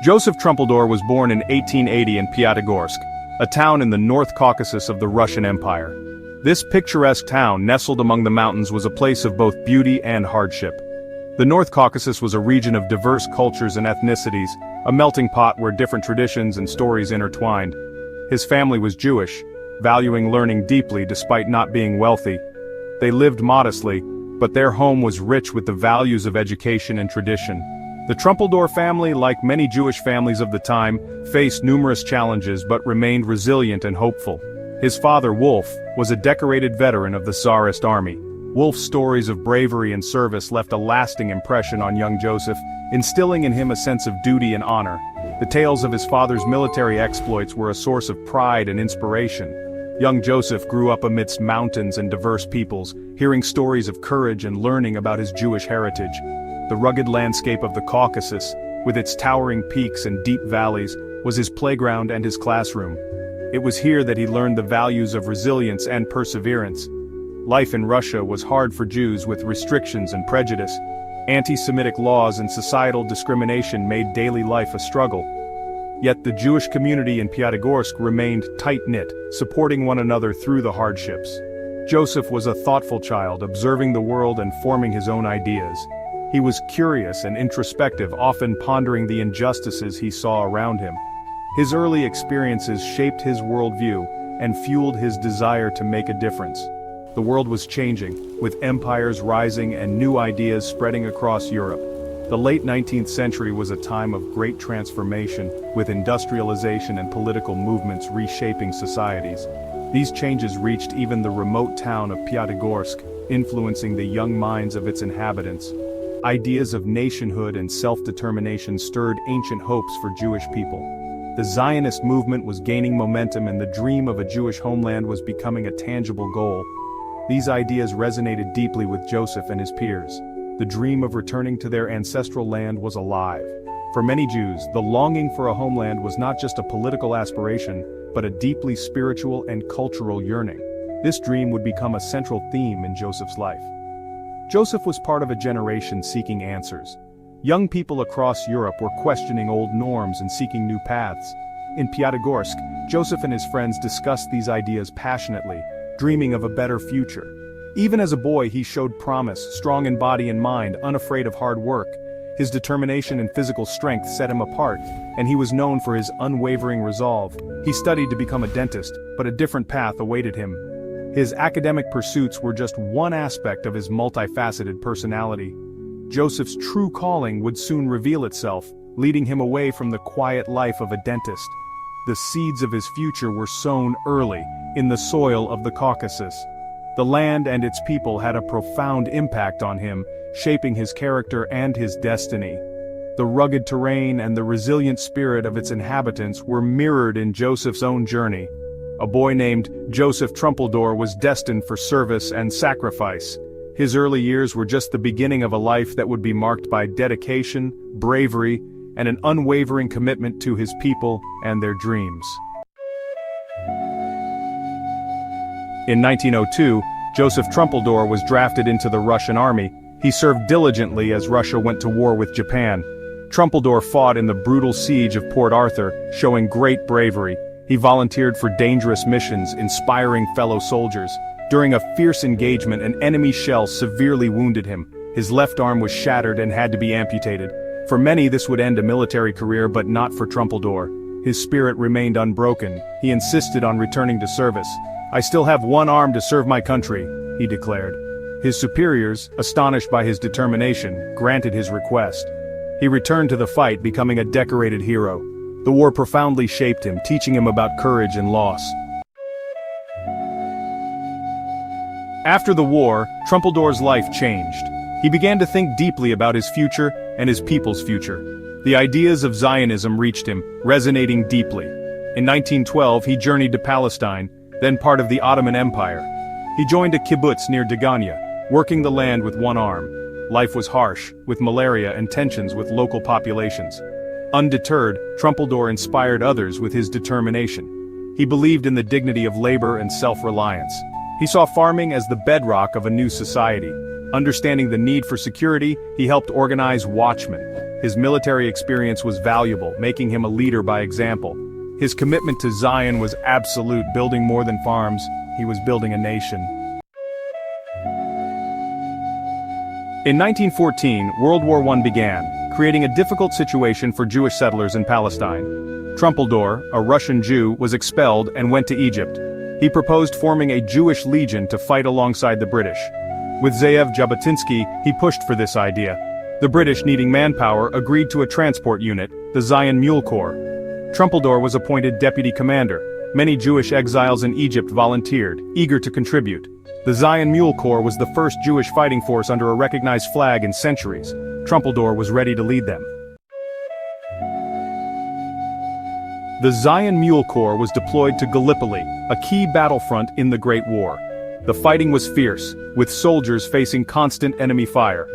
Joseph Trumpeldor was born in 1880 in Piatigorsk, a town in the North Caucasus of the Russian Empire. This picturesque town, nestled among the mountains, was a place of both beauty and hardship. The North Caucasus was a region of diverse cultures and ethnicities, a melting pot where different traditions and stories intertwined. His family was Jewish, valuing learning deeply despite not being wealthy. They lived modestly, but their home was rich with the values of education and tradition. The Trumpeldor family, like many Jewish families of the time, faced numerous challenges but remained resilient and hopeful. His father, Wolf, was a decorated veteran of the Tsarist army. Wolf's stories of bravery and service left a lasting impression on young Joseph, instilling in him a sense of duty and honor. The tales of his father's military exploits were a source of pride and inspiration. Young Joseph grew up amidst mountains and diverse peoples, hearing stories of courage and learning about his Jewish heritage. The rugged landscape of the Caucasus, with its towering peaks and deep valleys, was his playground and his classroom. It was here that he learned the values of resilience and perseverance. Life in Russia was hard for Jews, with restrictions and prejudice. Anti-Semitic laws and societal discrimination made daily life a struggle. Yet the Jewish community in Piatigorsk remained tight-knit, supporting one another through the hardships. Joseph was a thoughtful child, observing the world and forming his own ideas. He was curious and introspective, often pondering the injustices he saw around him. His early experiences shaped his worldview and fueled his desire to make a difference. The world was changing, with empires rising and new ideas spreading across Europe. The late 19th century was a time of great transformation, with industrialization and political movements reshaping societies. These changes reached even the remote town of Piatigorsk, influencing the young minds of its inhabitants. Ideas of nationhood and self-determination stirred ancient hopes for Jewish people. The Zionist movement was gaining momentum, and the dream of a Jewish homeland was becoming a tangible goal. These ideas resonated deeply with Joseph and his peers. The dream of returning to their ancestral land was alive. For many Jews, the longing for a homeland was not just a political aspiration, but a deeply spiritual and cultural yearning. This dream would become a central theme in Joseph's life. Joseph was part of a generation seeking answers. Young people across Europe were questioning old norms and seeking new paths. In Piatigorsk, Joseph and his friends discussed these ideas passionately, dreaming of a better future. Even as a boy, he showed promise, strong in body and mind, unafraid of hard work. His determination and physical strength set him apart, and he was known for his unwavering resolve. He studied to become a dentist, but a different path awaited him. His academic pursuits were just one aspect of his multifaceted personality. Joseph's true calling would soon reveal itself, leading him away from the quiet life of a dentist. The seeds of his future were sown early, in the soil of the Caucasus. The land and its people had a profound impact on him, shaping his character and his destiny. The rugged terrain and the resilient spirit of its inhabitants were mirrored in Joseph's own journey. A boy named Joseph Trumpeldor was destined for service and sacrifice. His early years were just the beginning of a life that would be marked by dedication, bravery, and an unwavering commitment to his people and their dreams. In 1902, Joseph Trumpeldor was drafted into the Russian army. He served diligently as Russia went to war with Japan. Trumpeldor fought in the brutal siege of Port Arthur, showing great bravery. He volunteered for dangerous missions, inspiring fellow soldiers. During a fierce engagement, an enemy shell severely wounded him. His left arm was shattered and had to be amputated. For many, this would end a military career, but not for Trumpeldor. His spirit remained unbroken. He insisted on returning to service. "I still have one arm to serve my country," he declared. His superiors, astonished by his determination, granted his request. He returned to the fight, becoming a decorated hero. The war profoundly shaped him, teaching him about courage and loss. After the war, Trumpeldor's life changed. He began to think deeply about his future and his people's future. The ideas of Zionism reached him, resonating deeply. In 1912, he journeyed to Palestine, then part of the Ottoman Empire. He joined a kibbutz near Dagania, working the land with one arm. Life was harsh, with malaria and tensions with local populations. Undeterred, Trumpeldor inspired others with his determination. He believed in the dignity of labor and self-reliance. He saw farming as the bedrock of a new society. Understanding the need for security, he helped organize watchmen, His military experience was valuable, making him a leader by example. His commitment to Zion was absolute, building more than farms, he was building a nation. In 1914, World War I began, creating a difficult situation for Jewish settlers in Palestine. Trumpeldor, a Russian Jew, was expelled and went to Egypt. He proposed forming a Jewish legion to fight alongside the British. With Zeev Jabotinsky, he pushed for this idea. The British, needing manpower, agreed to a transport unit, the Zion Mule Corps. Trumpeldor was appointed deputy commander. Many Jewish exiles in Egypt volunteered, eager to contribute. The Zion Mule Corps was the first Jewish fighting force under a recognized flag in centuries. Trumpeldor was ready to lead them. The Zion Mule Corps was deployed to Gallipoli, a key battlefront in the Great War. The fighting was fierce, with soldiers facing constant enemy fire.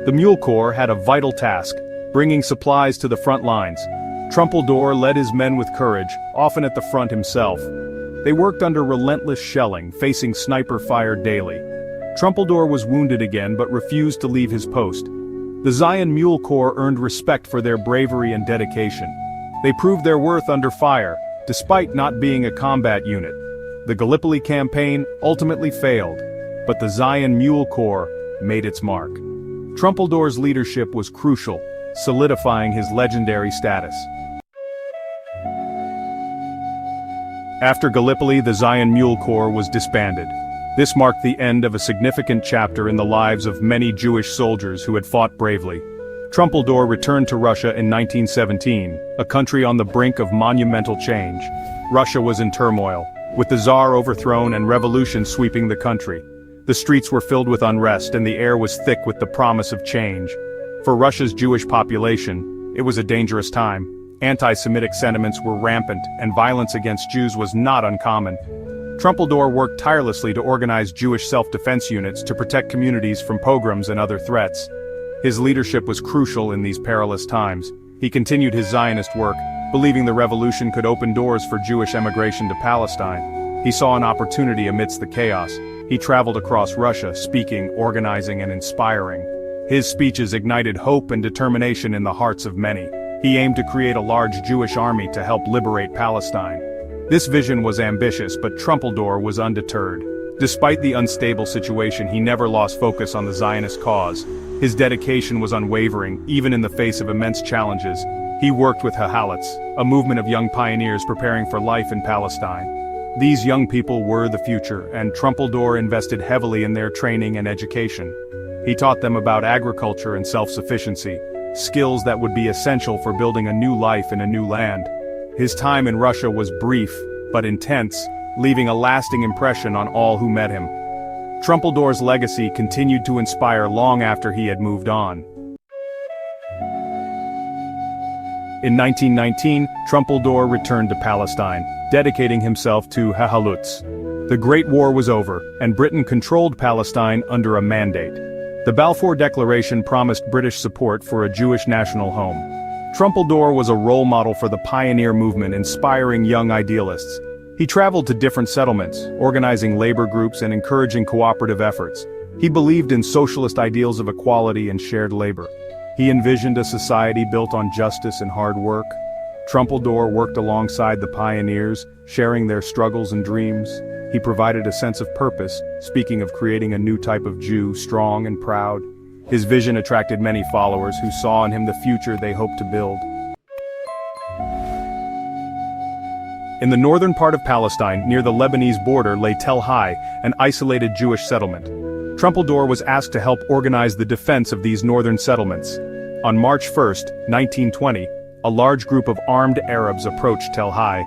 The Mule Corps had a vital task, bringing supplies to the front lines. Trumpeldor led his men with courage, often at the front himself. They worked under relentless shelling, facing sniper fire daily. Trumpeldor was wounded again but refused to leave his post. The Zion Mule Corps earned respect for their bravery and dedication. They proved their worth under fire, despite not being a combat unit. The Gallipoli campaign ultimately failed, but the Zion Mule Corps made its mark. Trumpeldor's leadership was crucial, solidifying his legendary status. After Gallipoli, the Zion Mule Corps was disbanded. This marked the end of a significant chapter in the lives of many Jewish soldiers who had fought bravely. Trumpeldor returned to Russia in 1917, a country on the brink of monumental change. Russia was in turmoil, with the Tsar overthrown and revolution sweeping the country. The streets were filled with unrest and the air was thick with the promise of change. For Russia's Jewish population, it was a dangerous time. Anti-Semitic sentiments were rampant, and violence against Jews was not uncommon. Trumpeldor worked tirelessly to organize Jewish self-defense units to protect communities from pogroms and other threats. His leadership was crucial in these perilous times. He continued his Zionist work, believing the revolution could open doors for Jewish emigration to Palestine. He saw an opportunity amidst the chaos. He traveled across Russia, speaking, organizing, and inspiring. His speeches ignited hope and determination in the hearts of many. He aimed to create a large Jewish army to help liberate Palestine. This vision was ambitious, but Trumpeldor was undeterred. Despite the unstable situation, he never lost focus on the Zionist cause. His dedication was unwavering, even in the face of immense challenges. He worked with HeHalutz, a movement of young pioneers preparing for life in Palestine. These young people were the future, and Trumpeldor invested heavily in their training and education. He taught them about agriculture and self-sufficiency, skills that would be essential for building a new life in a new land. His time in Russia was brief, but intense, leaving a lasting impression on all who met him. Trumpeldor's legacy continued to inspire long after he had moved on. In 1919, Trumpeldor returned to Palestine, dedicating himself to HeHalutz. The Great War was over, and Britain controlled Palestine under a mandate. The Balfour Declaration promised British support for a Jewish national home. Trumpeldor was a role model for the pioneer movement, inspiring young idealists. He traveled to different settlements, organizing labor groups and encouraging cooperative efforts. He believed in socialist ideals of equality and shared labor. He envisioned a society built on justice and hard work. Trumpeldor worked alongside the pioneers, sharing their struggles and dreams. He provided a sense of purpose, speaking of creating a new type of Jew, strong and proud. His vision attracted many followers who saw in him the future they hoped to build. In the northern part of Palestine, near the Lebanese border, lay Tel Hai, an isolated Jewish settlement. Trumpeldor was asked to help organize the defense of these northern settlements. On March 1, 1920, a large group of armed Arabs approached Tel Hai.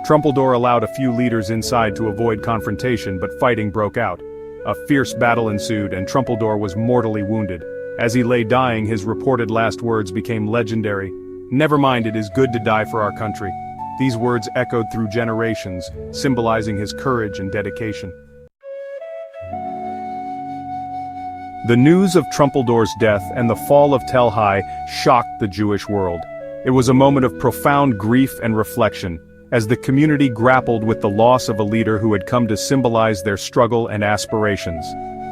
Trumpeldor allowed a few leaders inside to avoid confrontation, but fighting broke out. A fierce battle ensued, and Trumpeldor was mortally wounded. As he lay dying, his reported last words became legendary. "Never mind, it is good to die for our country." These words echoed through generations, symbolizing his courage and dedication. The news of Trumpeldor's death and the fall of Tel Hai shocked the Jewish world. It was a moment of profound grief and reflection, as the community grappled with the loss of a leader who had come to symbolize their struggle and aspirations.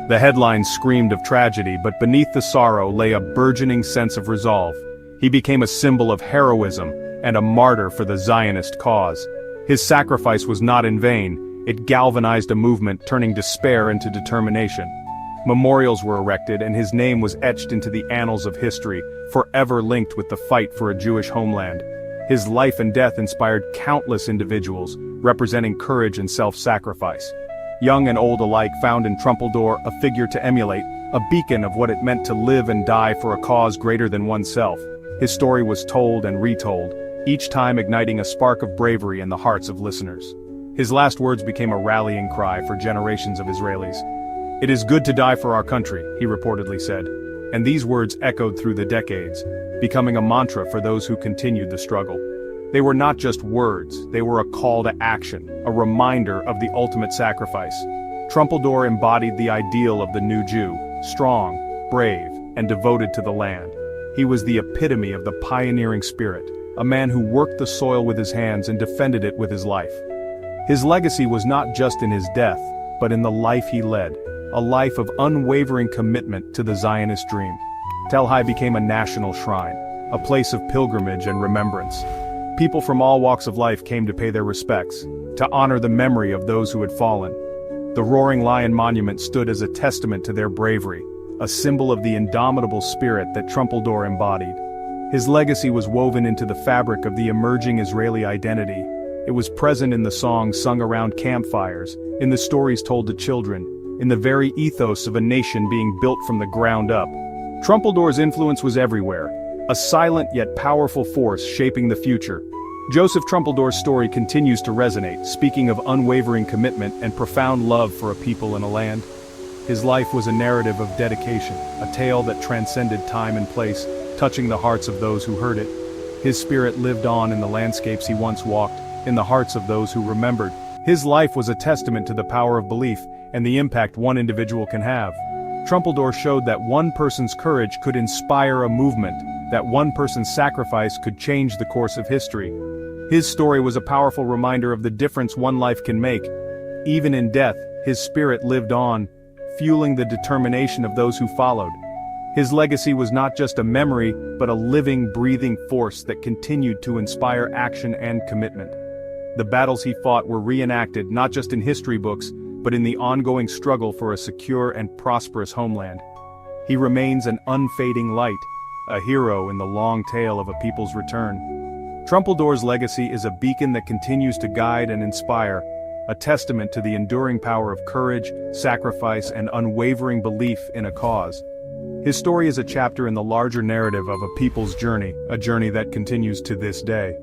The headlines screamed of tragedy, but beneath the sorrow lay a burgeoning sense of resolve. He became a symbol of heroism and a martyr for the Zionist cause. His sacrifice was not in vain, it galvanized a movement turning despair into determination. Memorials were erected and his name was etched into the annals of history, forever linked with the fight for a Jewish homeland. His life and death inspired countless individuals, representing courage and self-sacrifice. Young and old alike found in Trumpeldor a figure to emulate, a beacon of what it meant to live and die for a cause greater than oneself. His story was told and retold, each time igniting a spark of bravery in the hearts of listeners. His last words became a rallying cry for generations of Israelis. "It is good to die for our country," he reportedly said. And these words echoed through the decades, becoming a mantra for those who continued the struggle. They were not just words, they were a call to action, a reminder of the ultimate sacrifice. Trumpeldor embodied the ideal of the new Jew, strong, brave, and devoted to the land. He was the epitome of the pioneering spirit, a man who worked the soil with his hands and defended it with his life. His legacy was not just in his death, but in the life he led, a life of unwavering commitment to the Zionist dream. Tel Hai became a national shrine, a place of pilgrimage and remembrance. People from all walks of life came to pay their respects, to honor the memory of those who had fallen. The Roaring Lion Monument stood as a testament to their bravery, a symbol of the indomitable spirit that Trumpeldor embodied. His legacy was woven into the fabric of the emerging Israeli identity. It was present in the songs sung around campfires, in the stories told to children, in the very ethos of a nation being built from the ground up. Trumpeldor's influence was everywhere, a silent yet powerful force shaping the future. Joseph Trumpeldor's story continues to resonate, speaking of unwavering commitment and profound love for a people and a land. His life was a narrative of dedication, a tale that transcended time and place, touching the hearts of those who heard it. His spirit lived on in the landscapes he once walked, in the hearts of those who remembered. His life was a testament to the power of belief and the impact one individual can have. Trumpeldor showed that one person's courage could inspire a movement, that one person's sacrifice could change the course of history. His story was a powerful reminder of the difference one life can make. Even in death, his spirit lived on, fueling the determination of those who followed. His legacy was not just a memory, but a living, breathing force that continued to inspire action and commitment. The battles he fought were reenacted not just in history books, but in the ongoing struggle for a secure and prosperous homeland. He remains an unfading light, a hero in the long tale of a people's return. Trumpeldor's legacy is a beacon that continues to guide and inspire, a testament to the enduring power of courage, sacrifice, and unwavering belief in a cause. His story is a chapter in the larger narrative of a people's journey, a journey that continues to this day.